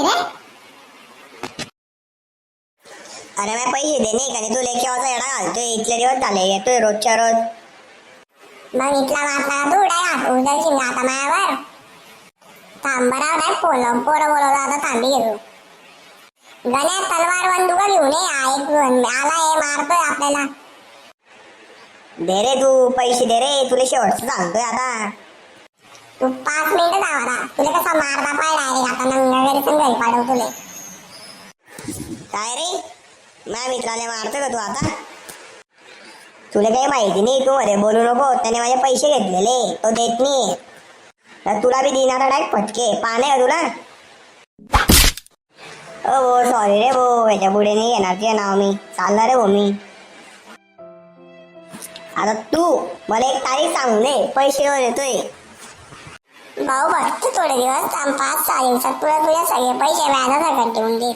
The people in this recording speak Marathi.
रे? अरे मैं पैसे देणे का नाही, तू लेके वाजा येडा घालतोय. इथले दिवस झाले येतोय रोजच्या रोज. मग इथला मारला तू उडाय उद्याची मी आता मायावर थांब बराव नाही पोरं बोलवलं आता थांबी घेतो. गण्या तलवार बंदूक घेऊन ये आला हे मारतोय आपल्याला. दे रे तू पैसे दे रे, तुला शेवटचं सांगतोय आता. तू 5 मिनिटं जावा तुला कसा मारता पाय डायरेक्ट आता नंगा घरी घरी पाडव तुले. काय रे माझ्या मित्राला मारतोय का तू आता? तुला काही माहिती नाही, तू मध्ये बोलू नको. त्याने माझे पैसे घेतलेले, तो देत नाही. तर तुला बी देणार डायरेक्ट फटके. पाहणे का तुला? ओ भो सॉरी रे भो, याच्या पुढे नाही येणार ते नाव मी. चालणार रे भो मी. आता तू मला एक तारीख सांगून दे, पैसे देतोय. भाऊ बघ तू थोडे दिवस 5-6 दिवसात तुला तुझे सगळे पैसे व्याजासकट देऊन दे.